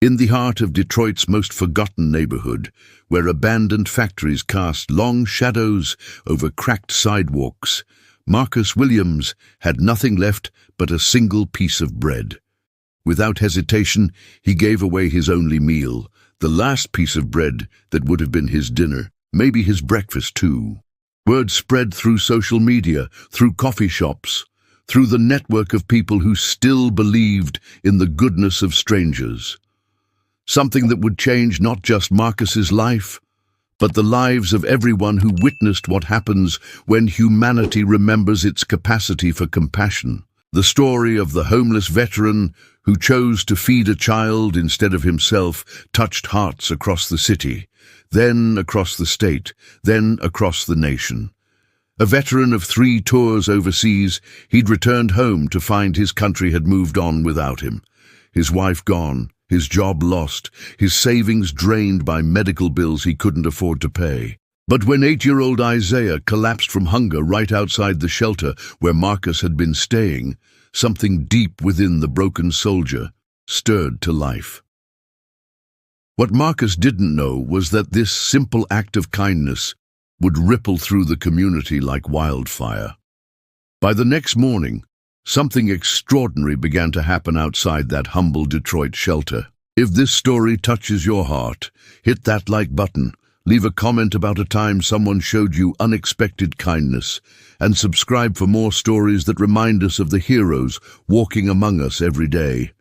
In the heart of Detroit's most forgotten neighborhood, where abandoned factories cast long shadows over cracked sidewalks, Marcus Williams had nothing left but a single piece of bread. Without hesitation, he gave away his only meal, the last piece of bread that would have been his dinner, maybe his breakfast too. Word spread through social media, through coffee shops, through the network of people who still believed in the goodness of strangers. Something that would change not just Marcus's life, but the lives of everyone who witnessed what happens when humanity remembers its capacity for compassion. The story of the homeless veteran who chose to feed a child instead of himself touched hearts across the city, then across the state, then across the nation. A veteran of 3 tours overseas, he'd returned home to find his country had moved on without him. His wife gone, his job lost, his savings drained by medical bills he couldn't afford to pay. But when 8-year-old Isaiah collapsed from hunger right outside the shelter where Marcus had been staying, something deep within the broken soldier stirred to life. What Marcus didn't know was that this simple act of kindness would ripple through the community like wildfire. By the next morning, something extraordinary began to happen outside that humble Detroit shelter. If this story touches your heart, hit that like button, leave a comment about a time someone showed you unexpected kindness, and subscribe for more stories that remind us of the heroes walking among us every day.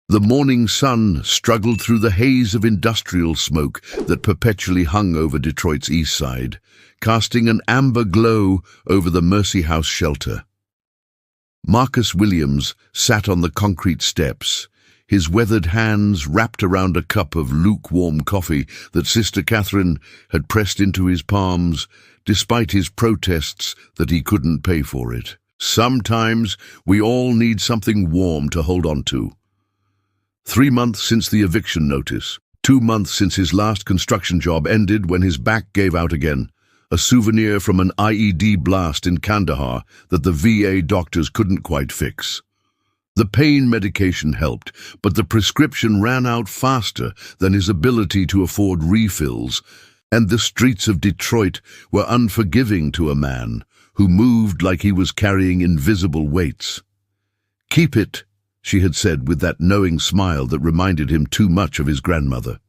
The morning sun struggled through the haze of industrial smoke that perpetually hung over Detroit's east side, casting an amber glow over the Mercy House shelter. Marcus Williams sat on the concrete steps, his weathered hands wrapped around a cup of lukewarm coffee that Sister Catherine had pressed into his palms, despite his protests that he couldn't pay for it. Sometimes we all need something warm to hold on to. 3 months since the eviction notice, 2 months since his last construction job ended when his back gave out again, a souvenir from an IED blast in Kandahar that the VA doctors couldn't quite fix. The pain medication helped, but the prescription ran out faster than his ability to afford refills, and the streets of Detroit were unforgiving to a man who moved like he was carrying invisible weights. "Keep it," she had said with that knowing smile that reminded him too much of his grandmother.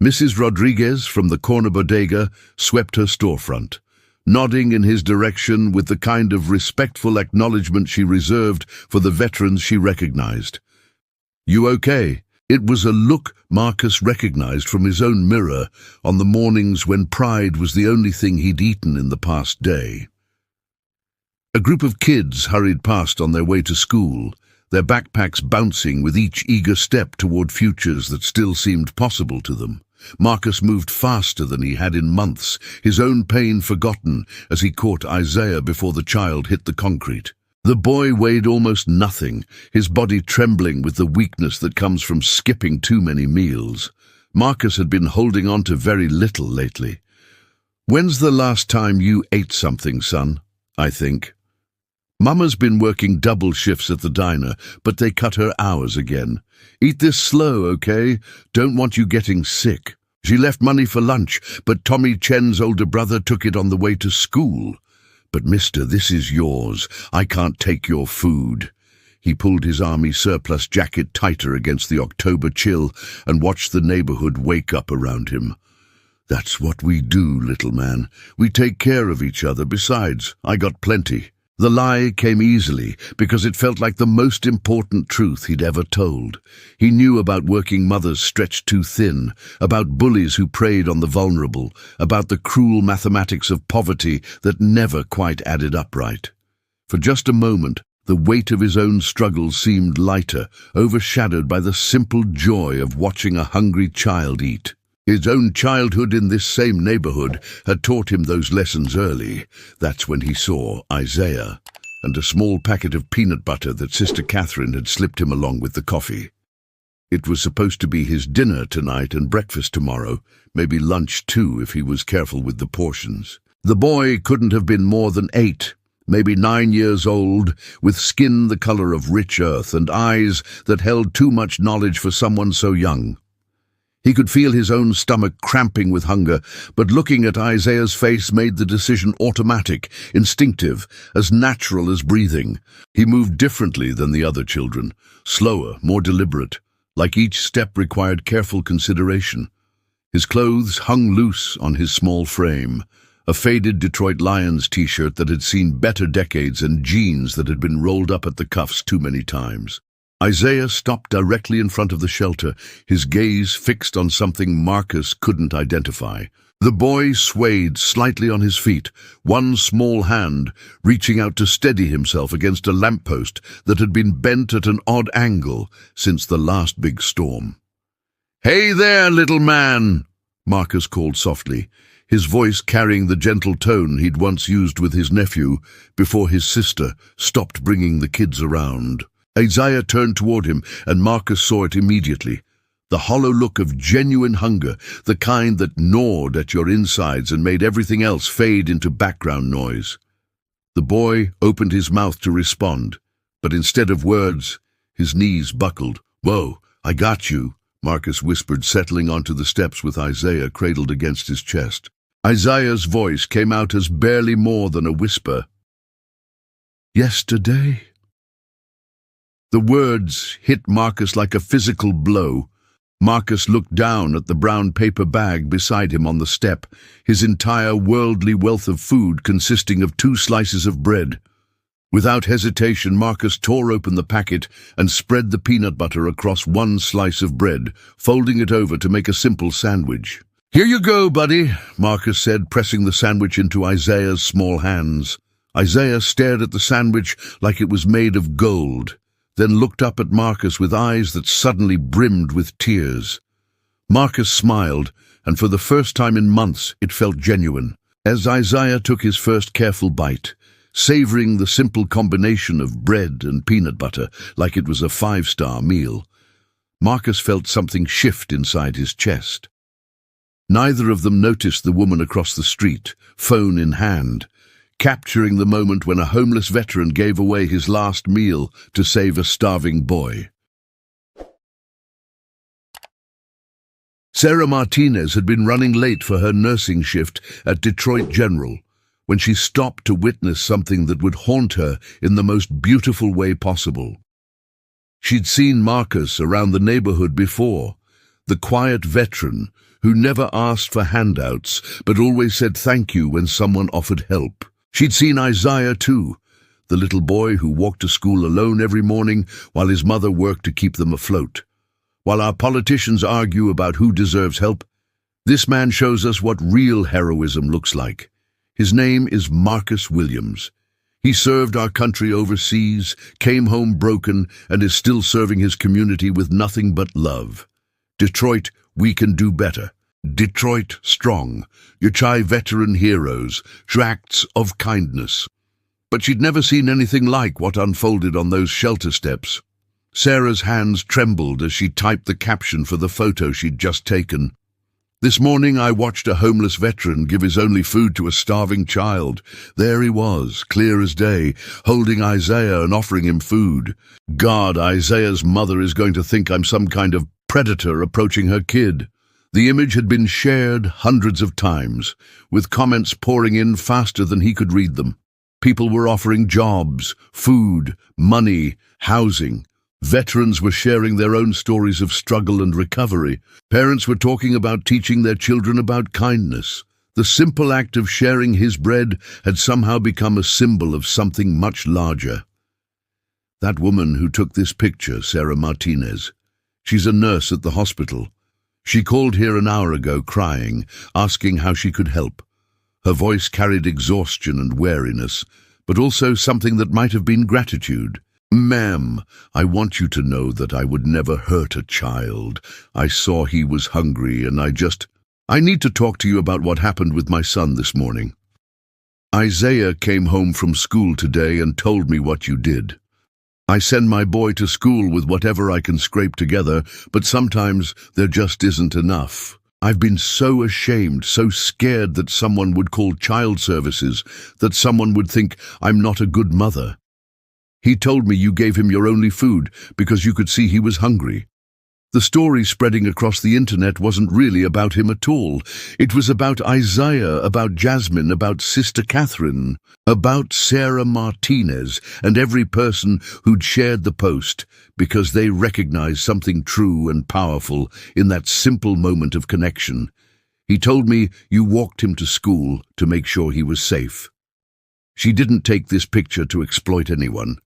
Mrs. Rodriguez from the corner bodega swept her storefront, nodding in his direction with the kind of respectful acknowledgement she reserved for the veterans she recognized. "You okay?" It was a look Marcus recognized from his own mirror on the mornings when pride was the only thing he'd eaten in the past day. A group of kids hurried past on their way to school, their backpacks bouncing with each eager step toward futures that still seemed possible to them. Marcus moved faster than he had in months, his own pain forgotten as he caught Isaiah before the child hit the concrete. The boy weighed almost nothing, his body trembling with the weakness that comes from skipping too many meals. Marcus had been holding on to very little lately. "When's the last time you ate something, son? I think. Mama's been working double shifts at the diner, but they cut her hours again. Eat this slow, okay? Don't want you getting sick. She left money for lunch, but Tommy Chen's older brother took it on the way to school. But mister, this is yours. I can't take your food." He pulled his army surplus jacket tighter against the October chill and watched the neighborhood wake up around him. "That's what we do, little man. We take care of each other. Besides, I got plenty." The lie came easily because it felt like the most important truth he'd ever told. He knew about working mothers stretched too thin, about bullies who preyed on the vulnerable, about the cruel mathematics of poverty that never quite added up right. For just a moment, the weight of his own struggles seemed lighter, overshadowed by the simple joy of watching a hungry child eat. His own childhood in this same neighborhood had taught him those lessons early. That's when he saw Isaiah and a small packet of peanut butter that Sister Catherine had slipped him along with the coffee. It was supposed to be his dinner tonight and breakfast tomorrow, maybe lunch too if he was careful with the portions. The boy couldn't have been more than 8, maybe 9 years old, with skin the color of rich earth and eyes that held too much knowledge for someone so young. He could feel his own stomach cramping with hunger, but looking at Isaiah's face made the decision automatic, instinctive, as natural as breathing. He moved differently than the other children, slower, more deliberate, like each step required careful consideration. His clothes hung loose on his small frame, a faded Detroit Lions t-shirt that had seen better decades and jeans that had been rolled up at the cuffs too many times. Isaiah stopped directly in front of the shelter, his gaze fixed on something Marcus couldn't identify. The boy swayed slightly on his feet, one small hand reaching out to steady himself against a lamppost that had been bent at an odd angle since the last big storm. "Hey there, little man," Marcus called softly, his voice carrying the gentle tone he'd once used with his nephew before his sister stopped bringing the kids around. Isaiah turned toward him, and Marcus saw it immediately. The hollow look of genuine hunger, the kind that gnawed at your insides and made everything else fade into background noise. The boy opened his mouth to respond, but instead of words, his knees buckled. "Whoa, I got you," Marcus whispered, settling onto the steps with Isaiah cradled against his chest. Isaiah's voice came out as barely more than a whisper. "Yesterday?" The words hit Marcus like a physical blow. Marcus looked down at the brown paper bag beside him on the step, his entire worldly wealth of food consisting of 2 slices of bread. Without hesitation, Marcus tore open the packet and spread the peanut butter across 1 slice of bread, folding it over to make a simple sandwich. "Here you go, buddy," Marcus said, pressing the sandwich into Isaiah's small hands. Isaiah stared at the sandwich like it was made of gold, then looked up at Marcus with eyes that suddenly brimmed with tears. Marcus smiled, and for the first time in months it felt genuine. As Isaiah took his first careful bite, savoring the simple combination of bread and peanut butter like it was a 5-star meal, Marcus felt something shift inside his chest. Neither of them noticed the woman across the street, phone in hand, capturing the moment when a homeless veteran gave away his last meal to save a starving boy. Sarah Martinez had been running late for her nursing shift at Detroit General when she stopped to witness something that would haunt her in the most beautiful way possible. She'd seen Marcus around the neighborhood before, the quiet veteran who never asked for handouts but always said thank you when someone offered help. She'd seen Isaiah too, the little boy who walked to school alone every morning while his mother worked to keep them afloat. While our politicians argue about who deserves help, this man shows us what real heroism looks like. His name is Marcus Williams. He served our country overseas, came home broken, and is still serving his community with nothing but love. Detroit, we can do better. Detroit strong, your Chai veteran heroes, acts of kindness. But she'd never seen anything like what unfolded on those shelter steps. Sarah's hands trembled as she typed the caption for the photo she'd just taken. "This morning I watched a homeless veteran give his only food to a starving child. There he was, clear as day, holding Isaiah and offering him food. God, Isaiah's mother is going to think I'm some kind of predator approaching her kid." The image had been shared hundreds of times, with comments pouring in faster than he could read them. People were offering jobs, food, money, housing. Veterans were sharing their own stories of struggle and recovery. Parents were talking about teaching their children about kindness. The simple act of sharing his bread had somehow become a symbol of something much larger. That woman who took this picture, Sarah Martinez, she's a nurse at the hospital. She called here an hour ago crying, asking how she could help. Her voice carried exhaustion and weariness, but also something that might have been gratitude. "Ma'am, I want you to know that I would never hurt a child. I saw he was hungry and I need to talk to you about what happened with my son this morning. Isaiah came home from school today and told me what you did. I send my boy to school with whatever I can scrape together, but sometimes there just isn't enough. I've been so ashamed, so scared that someone would call child services, that someone would think I'm not a good mother. He told me you gave him your only food because you could see he was hungry. The story spreading across the internet wasn't really about him at all. It was about Isaiah, about Jasmine, about Sister Catherine, about Sarah Martinez, and every person who'd shared the post because they recognized something true and powerful in that simple moment of connection. He told me you walked him to school to make sure he was safe. She didn't take this picture to exploit anyone.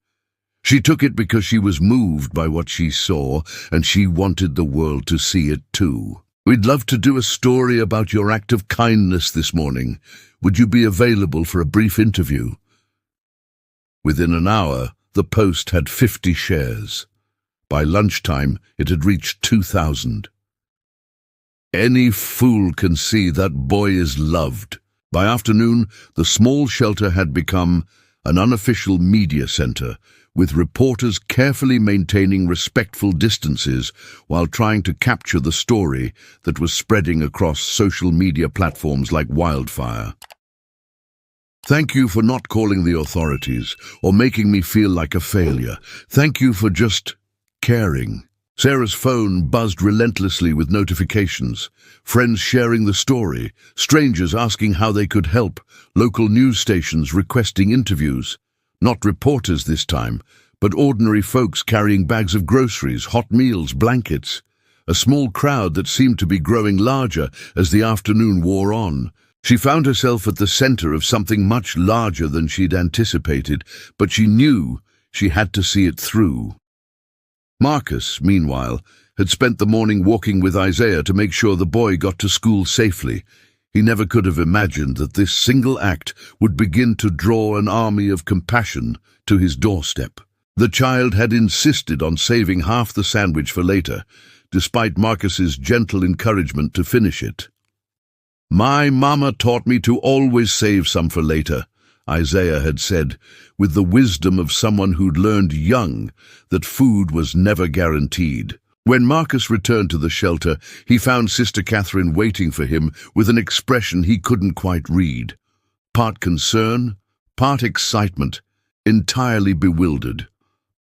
She took it because she was moved by what she saw, and she wanted the world to see it too. We'd love to do a story about your act of kindness this morning. Would you be available for a brief interview? Within an hour, the post had 50 shares. By lunchtime, it had reached 2,000. Any fool can see that boy is loved. By afternoon, the small shelter had become an unofficial media center, with reporters carefully maintaining respectful distances while trying to capture the story that was spreading across social media platforms like wildfire. Thank you for not calling the authorities or making me feel like a failure. Thank you for just caring. Sarah's phone buzzed relentlessly with notifications, friends sharing the story, strangers asking how they could help, local news stations requesting interviews. Not reporters this time, but ordinary folks carrying bags of groceries, hot meals, blankets. A small crowd that seemed to be growing larger as the afternoon wore on. She found herself at the center of something much larger than she'd anticipated, but she knew she had to see it through. Marcus, meanwhile, had spent the morning walking with Isaiah to make sure the boy got to school safely. He never could have imagined that this single act would begin to draw an army of compassion to his doorstep. The child had insisted on saving half the sandwich for later, despite Marcus's gentle encouragement to finish it. "My mama taught me to always save some for later," Isaiah had said, with the wisdom of someone who'd learned young that food was never guaranteed. When Marcus returned to the shelter, he found Sister Catherine waiting for him with an expression he couldn't quite read. Part concern, part excitement, entirely bewildered.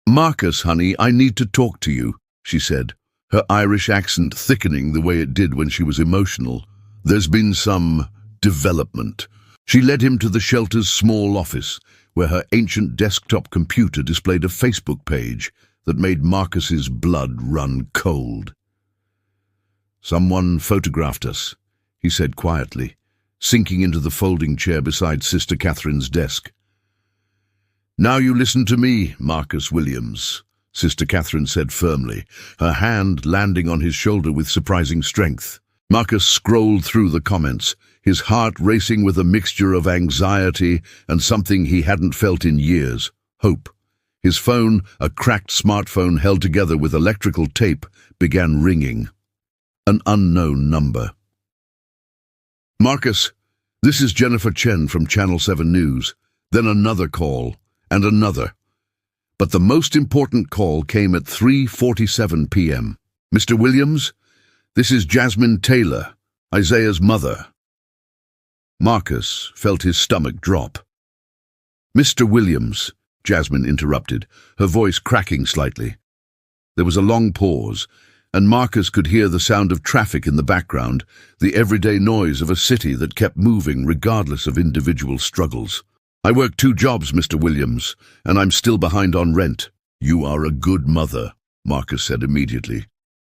"Marcus, honey, I need to talk to you," she said, her Irish accent thickening the way it did when she was emotional. "There's been some development." She led him to the shelter's small office, where her ancient desktop computer displayed a Facebook page that made Marcus's blood run cold. "Someone photographed us," he said quietly, sinking into the folding chair beside Sister Catherine's desk. "Now you listen to me, Marcus Williams," Sister Catherine said firmly, her hand landing on his shoulder with surprising strength. Marcus scrolled through the comments, his heart racing with a mixture of anxiety and something he hadn't felt in years, hope. His phone, a cracked smartphone held together with electrical tape, began ringing. An unknown number. "Marcus, this is Jennifer Chen from Channel 7 News." Then another call, and another. But the most important call came at 3:47 p.m. "Mr. Williams, this is Jasmine Taylor, Isaiah's mother." Marcus felt his stomach drop. "Mr. Williams," Jasmine interrupted, her voice cracking slightly. There was a long pause, and Marcus could hear the sound of traffic in the background, the everyday noise of a city that kept moving regardless of individual struggles. "I work 2 jobs, Mr. Williams, and I'm still behind on rent." "You are a good mother," Marcus said immediately.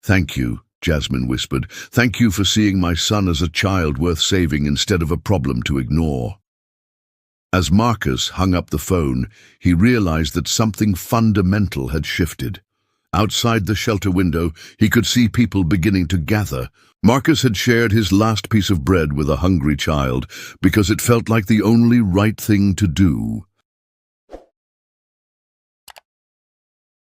"Thank you," Jasmine whispered. "Thank you for seeing my son as a child worth saving instead of a problem to ignore." As Marcus hung up the phone, he realized that something fundamental had shifted. Outside the shelter window, he could see people beginning to gather. Marcus had shared his last piece of bread with a hungry child because it felt like the only right thing to do.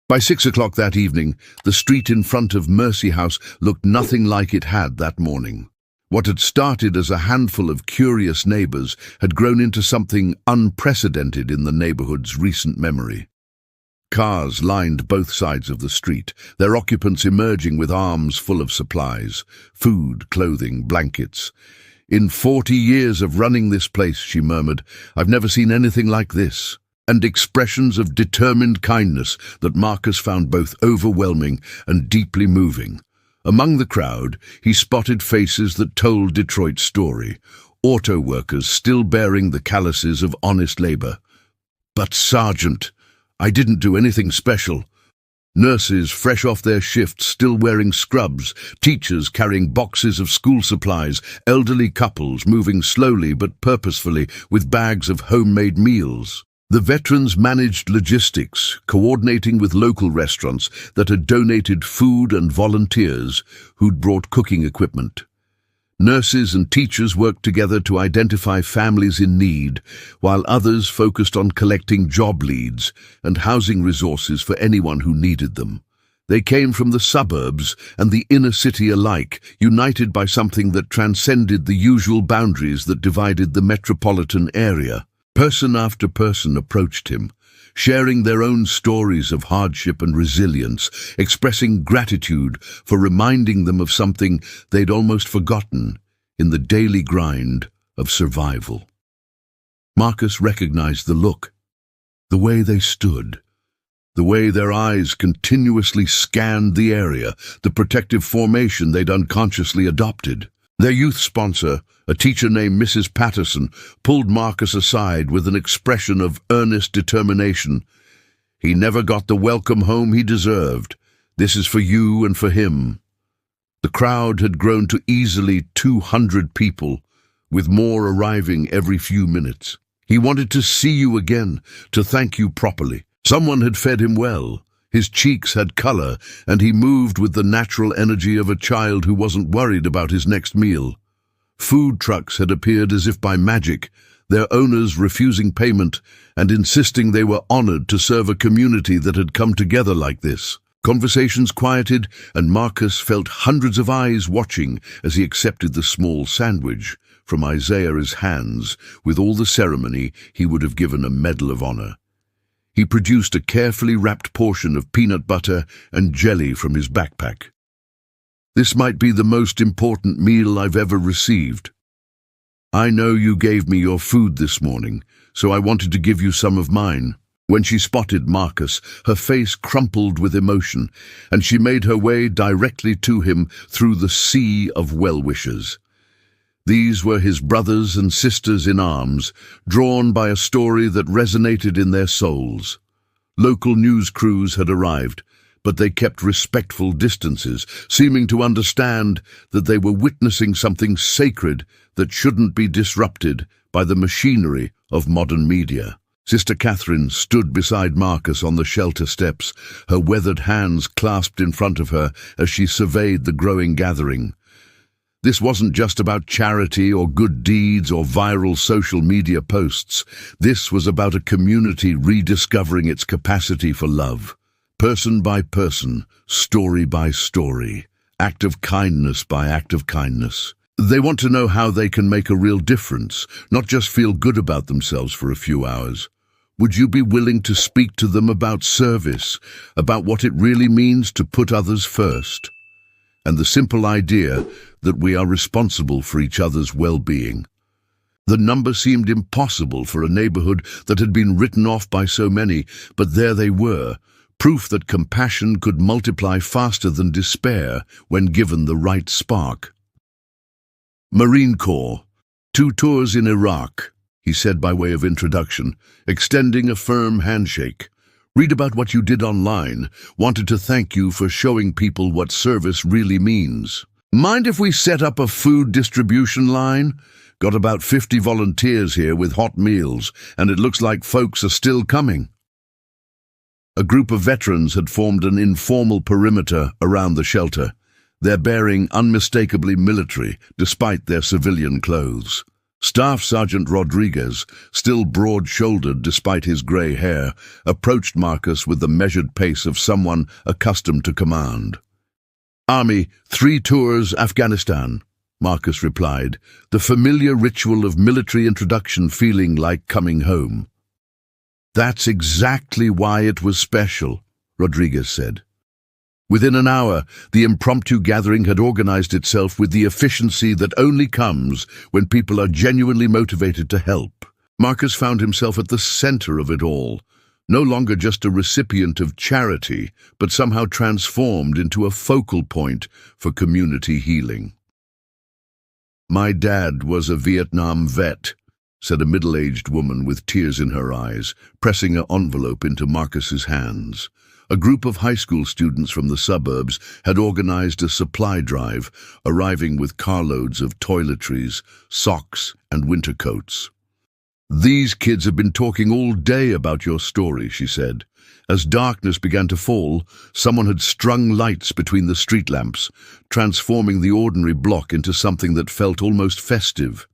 By 6 o'clock that evening, the street in front of Mercy House looked nothing like it had that morning. What had started as a handful of curious neighbors had grown into something unprecedented in the neighborhood's recent memory. Cars lined both sides of the street, their occupants emerging with arms full of supplies, food, clothing, blankets. "In 40 years of running this place," she murmured, "I've never seen anything like this." And expressions of determined kindness that Marcus found both overwhelming and deeply moving. Among the crowd, he spotted faces that told Detroit's story, auto workers still bearing the calluses of honest labor. "But, Sergeant, I didn't do anything special." Nurses fresh off their shifts still wearing scrubs, teachers carrying boxes of school supplies, elderly couples moving slowly but purposefully with bags of homemade meals. The veterans managed logistics, coordinating with local restaurants that had donated food and volunteers who'd brought cooking equipment. Nurses and teachers worked together to identify families in need, while others focused on collecting job leads and housing resources for anyone who needed them. They came from the suburbs and the inner city alike, united by something that transcended the usual boundaries that divided the metropolitan area. Person after person approached him, sharing their own stories of hardship and resilience, expressing gratitude for reminding them of something they'd almost forgotten in the daily grind of survival. Marcus recognized the look, the way they stood, the way their eyes continuously scanned the area, the protective formation they'd unconsciously adopted. Their youth sponsor, a teacher named Mrs. Patterson, pulled Marcus aside with an expression of earnest determination. "He never got the welcome home he deserved. This is for you and for him." The crowd had grown to easily 200 people, with more arriving every few minutes. "He wanted to see you again, to thank you properly. Someone had fed him well. His cheeks had color, and he moved with the natural energy of a child who wasn't worried about his next meal." Food trucks had appeared as if by magic, their owners refusing payment and insisting they were honored to serve a community that had come together like this. Conversations quieted, and Marcus felt hundreds of eyes watching as he accepted the small sandwich from Isaiah's hands. With all the ceremony, he would have given a medal of honor. He produced a carefully wrapped portion of peanut butter and jelly from his backpack. "This might be the most important meal I've ever received. I know you gave me your food this morning, so I wanted to give you some of mine." When she spotted Marcus, her face crumpled with emotion, and she made her way directly to him through the sea of well-wishers. These were his brothers and sisters in arms, drawn by a story that resonated in their souls. Local news crews had arrived, but they kept respectful distances, seeming to understand that they were witnessing something sacred that shouldn't be disrupted by the machinery of modern media. Sister Catherine stood beside Marcus on the shelter steps, her weathered hands clasped in front of her as she surveyed the growing gathering. This wasn't just about charity or good deeds or viral social media posts. This was about a community rediscovering its capacity for love. Person by person, story by story, act of kindness by act of kindness. They want to know how they can make a real difference, not just feel good about themselves for a few hours. Would you be willing to speak to them about service, about what it really means to put others first? And the simple idea that we are responsible for each other's well-being. The number seemed impossible for a neighborhood that had been written off by so many, but there they were, proof that compassion could multiply faster than despair when given the right spark. "Marine Corps, 2 tours in Iraq," he said by way of introduction, extending a firm handshake. "Read about what you did online. Wanted to thank you for showing people what service really means. Mind if we set up a food distribution line? Got about 50 volunteers here with hot meals, and it looks like folks are still coming." A group of veterans had formed an informal perimeter around the shelter, their bearing unmistakably military despite their civilian clothes. Staff Sergeant Rodriguez, still broad-shouldered despite his grey hair, approached Marcus with the measured pace of someone accustomed to command. "Army, 3 tours, Afghanistan," Marcus replied, the familiar ritual of military introduction feeling like coming home. That's exactly why it was special, Rodriguez said. Within an hour, the impromptu gathering had organized itself with the efficiency that only comes when people are genuinely motivated to help. Marcus found himself at the center of it all, no longer just a recipient of charity, but somehow transformed into a focal point for community healing. "My dad was a Vietnam vet," said a middle-aged woman with tears in her eyes, pressing an envelope into Marcus's hands. A group of high school students from the suburbs had organized a supply drive, arriving with carloads of toiletries, socks, and winter coats. "These kids have been talking all day about your story," she said. As darkness began to fall, someone had strung lights between the street lamps, transforming the ordinary block into something that felt almost festive.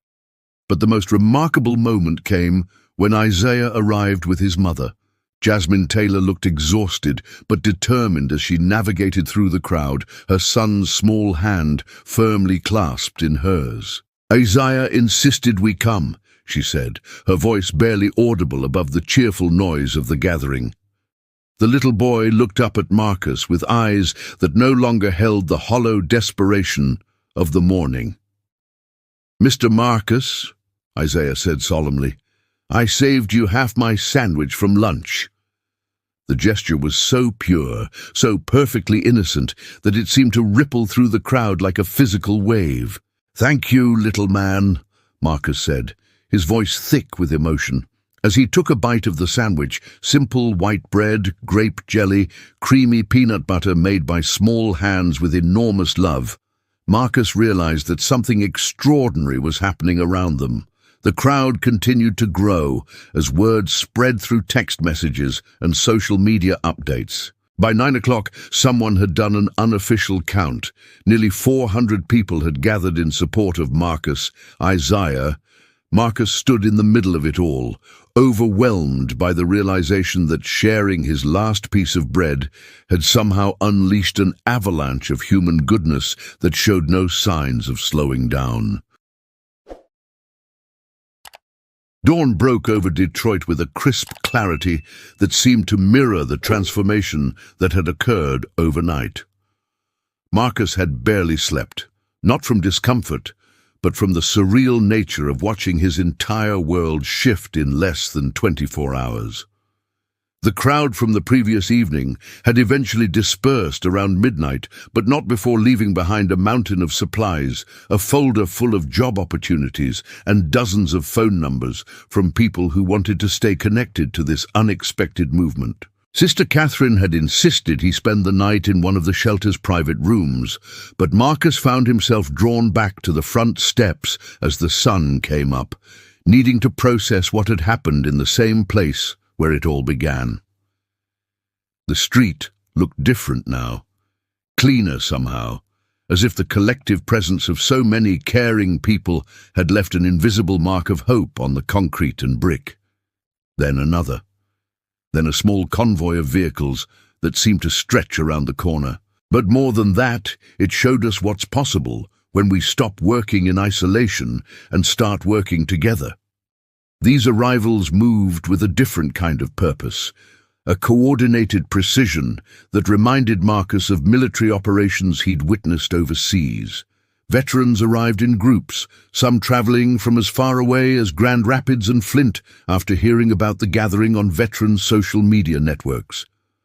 But the most remarkable moment came when Isaiah arrived with his mother. Jasmine Taylor looked exhausted but determined as she navigated through the crowd, her son's small hand firmly clasped in hers. "Isaiah insisted we come," she said, her voice barely audible above the cheerful noise of the gathering. The little boy looked up at Marcus with eyes that no longer held the hollow desperation of the morning. "Mr. Marcus," Isaiah said solemnly, "I saved you half my sandwich from lunch." The gesture was so pure, so perfectly innocent, that it seemed to ripple through the crowd like a physical wave. "Thank you, little man," Marcus said, his voice thick with emotion. As he took a bite of the sandwich, simple white bread, grape jelly, creamy peanut butter made by small hands with enormous love, Marcus realized that something extraordinary was happening around them. The crowd continued to grow as word spread through text messages and social media updates. By 9 o'clock, someone had done an unofficial count. Nearly 400 people had gathered in support of Marcus. Marcus stood in the middle of it all, overwhelmed by the realization that sharing his last piece of bread had somehow unleashed an avalanche of human goodness that showed no signs of slowing down. Dawn broke over Detroit with a crisp clarity that seemed to mirror the transformation that had occurred overnight. Marcus had barely slept, not from discomfort, but from the surreal nature of watching his entire world shift in less than 24 hours. The crowd from the previous evening had eventually dispersed around midnight, but not before leaving behind a mountain of supplies, a folder full of job opportunities, and dozens of phone numbers from people who wanted to stay connected to this unexpected movement. Sister Catherine had insisted he spend the night in one of the shelter's private rooms, but Marcus found himself drawn back to the front steps as the sun came up, needing to process what had happened in the same place where it all began. The street looked different now, cleaner somehow, as if the collective presence of so many caring people had left an invisible mark of hope on the concrete and brick. Then another. Then a small convoy of vehicles that seemed to stretch around the corner. But more than that, it showed us what's possible when we stop working in isolation and start working together. These arrivals moved with a different kind of purpose, a coordinated precision that reminded Marcus of military operations he'd witnessed overseas. Veterans arrived in groups, some traveling from as far away as Grand Rapids and Flint after hearing about the gathering on veterans' social media networks.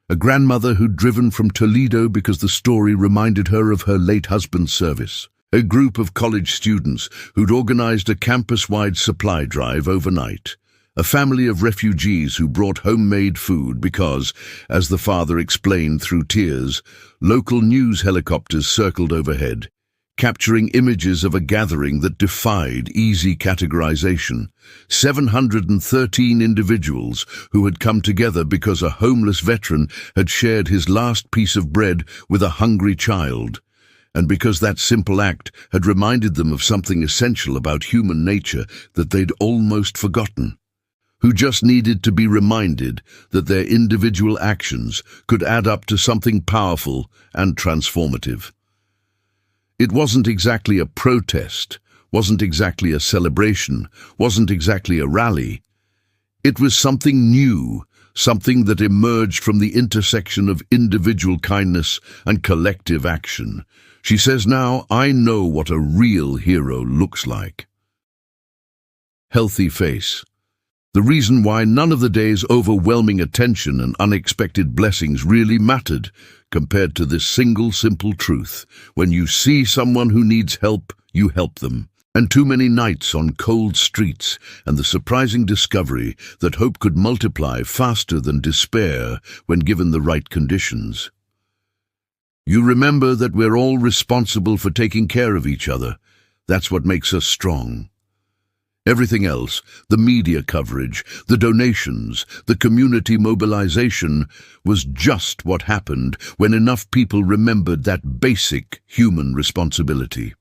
A grandmother who'd driven from Toledo because the story reminded her of her late husband's service. A group of college students who'd organized a campus-wide supply drive overnight. A family of refugees who brought homemade food because, as the father explained through tears, local news helicopters circled overhead, capturing images of a gathering that defied easy categorization. 713 individuals who had come together because a homeless veteran had shared his last piece of bread with a hungry child, and because that simple act had reminded them of something essential about human nature that they'd almost forgotten, who just needed to be reminded that their individual actions could add up to something powerful and transformative. It wasn't exactly a protest, wasn't exactly a celebration, wasn't exactly a rally. It was something new, something that emerged from the intersection of individual kindness and collective action. She says now, I know what a real hero looks like. Healthy face. The reason why none of the day's overwhelming attention and unexpected blessings really mattered compared to this single simple truth. When you see someone who needs help, you help them. And too many nights on cold streets, and the surprising discovery that hope could multiply faster than despair when given the right conditions. You remember that we're all responsible for taking care of each other. That's what makes us strong. Everything else, the media coverage, the donations, the community mobilization, was just what happened when enough people remembered that basic human responsibility.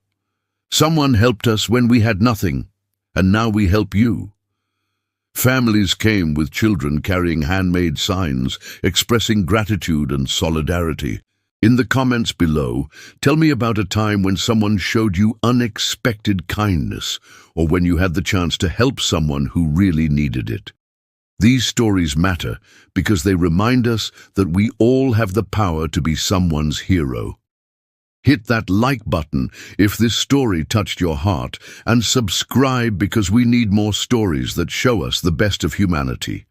Someone helped us when we had nothing, and now we help you. Families came with children carrying handmade signs, expressing gratitude and solidarity. In the comments below, tell me about a time when someone showed you unexpected kindness, or when you had the chance to help someone who really needed it. These stories matter because they remind us that we all have the power to be someone's hero. Hit that like button if this story touched your heart, and subscribe because we need more stories that show us the best of humanity.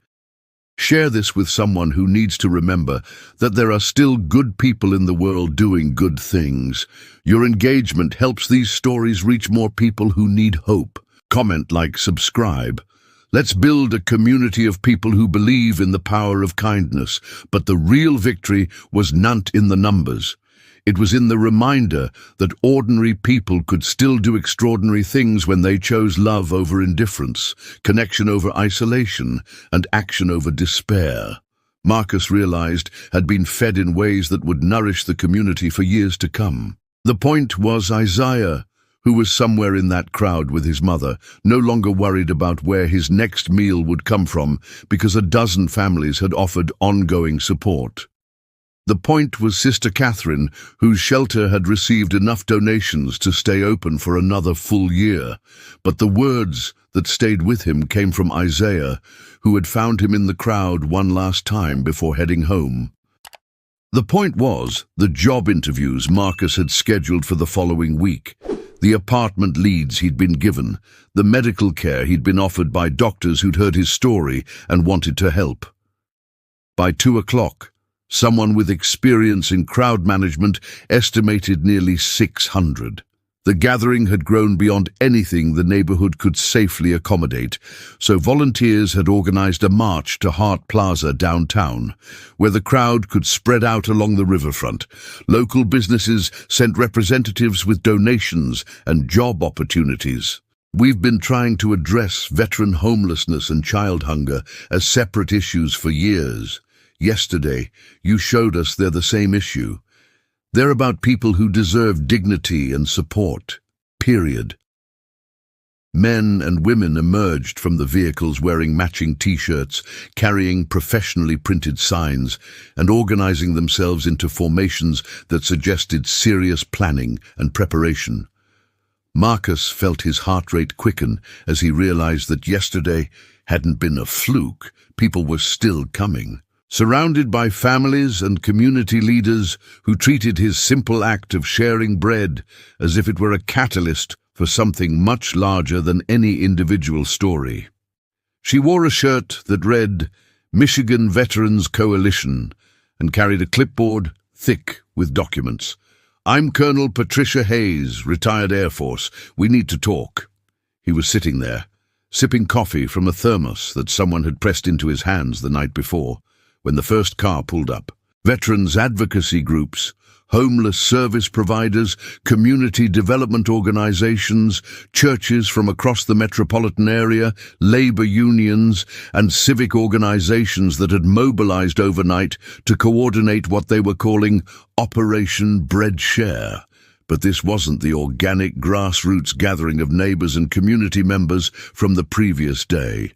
Share this with someone who needs to remember that there are still good people in the world doing good things. Your engagement helps these stories reach more people who need hope. Comment, like, subscribe. Let's build a community of people who believe in the power of kindness. But the real victory was not in the numbers. It was in the reminder that ordinary people could still do extraordinary things when they chose love over indifference, connection over isolation, and action over despair. Marcus realized had been fed in ways that would nourish the community for years to come. The point was Isaiah, who was somewhere in that crowd with his mother, no longer worried about where his next meal would come from because a dozen families had offered ongoing support. The point was Sister Catherine, whose shelter had received enough donations to stay open for another full year. But the words that stayed with him came from Isaiah, who had found him in the crowd one last time before heading home. The point was the job interviews Marcus had scheduled for the following week, the apartment leads he'd been given, the medical care he'd been offered by doctors who'd heard his story and wanted to help. By 2 o'clock, someone with experience in crowd management estimated nearly 600. The gathering had grown beyond anything the neighborhood could safely accommodate, so volunteers had organized a march to Hart Plaza downtown, where the crowd could spread out along the riverfront. Local businesses sent representatives with donations and job opportunities. We've been trying to address veteran homelessness and child hunger as separate issues for years. Yesterday, you showed us they're the same issue. They're about people who deserve dignity and support, period. Men and women emerged from the vehicles wearing matching T-shirts, carrying professionally printed signs, and organizing themselves into formations that suggested serious planning and preparation. Marcus felt his heart rate quicken as he realized that yesterday hadn't been a fluke. People were still coming. Surrounded by families and community leaders who treated his simple act of sharing bread as if it were a catalyst for something much larger than any individual story. She wore a shirt that read, Michigan Veterans Coalition, and carried a clipboard thick with documents. I'm Colonel Patricia Hayes, retired Air Force. We need to talk. He was sitting there, sipping coffee from a thermos that someone had pressed into his hands the night before, when the first car pulled up. Veterans advocacy groups, homeless service providers, community development organizations, churches from across the metropolitan area, labor unions, and civic organizations that had mobilized overnight to coordinate what they were calling Operation Bread Share. But this wasn't the organic grassroots gathering of neighbors and community members from the previous day.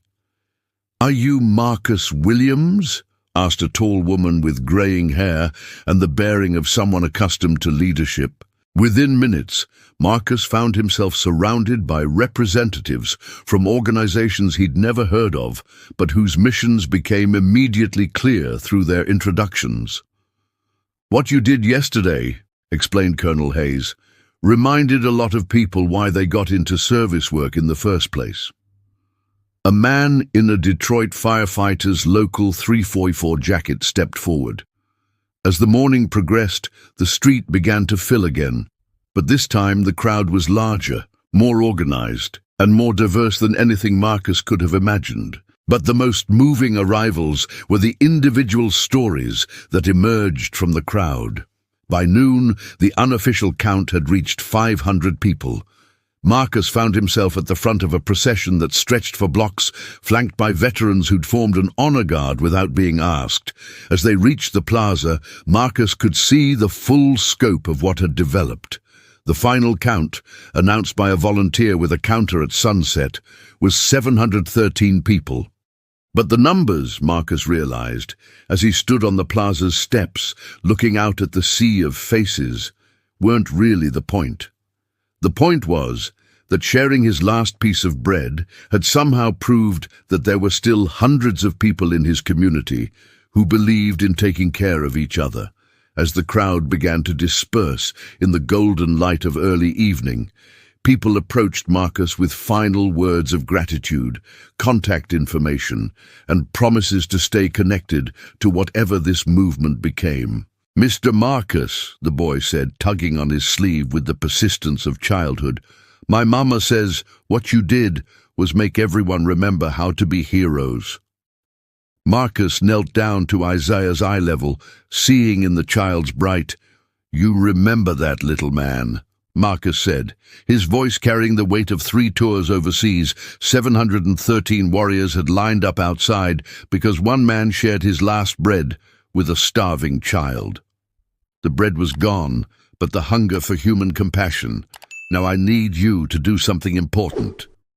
Are you Marcus Williams? Asked a tall woman with graying hair and the bearing of someone accustomed to leadership. Within minutes, Marcus found himself surrounded by representatives from organizations he'd never heard of, but whose missions became immediately clear through their introductions. "What you did yesterday," explained Colonel Hayes, "reminded a lot of people why they got into service work in the first place." A man in a Detroit firefighter's local 344 jacket stepped forward. As the morning progressed, the street began to fill again, but this time the crowd was larger, more organized, and more diverse than anything Marcus could have imagined. But the most moving arrivals were the individual stories that emerged from the crowd. By noon, the unofficial count had reached 500 people. Marcus found himself at the front of a procession that stretched for blocks, flanked by veterans who'd formed an honor guard without being asked. As they reached the plaza, Marcus could see the full scope of what had developed. The final count, announced by a volunteer with a counter at sunset, was 713 people. But the numbers, Marcus realized, as he stood on the plaza's steps, looking out at the sea of faces, weren't really the point. The point was that sharing his last piece of bread had somehow proved that there were still hundreds of people in his community who believed in taking care of each other. As the crowd began to disperse in the golden light of early evening, people approached Marcus with final words of gratitude, contact information, and promises to stay connected to whatever this movement became. "Mr. Marcus," the boy said, tugging on his sleeve with the persistence of childhood, "my mama says what you did was make everyone remember how to be heroes." Marcus knelt down to Isaiah's eye level, seeing in the child's bright, "You remember that, little man," Marcus said, his voice carrying the weight of 3 tours overseas. 713 warriors had lined up outside because one man shared his last bread with a starving child. The bread was gone, but the hunger for human compassion. "Now I need you to do something important."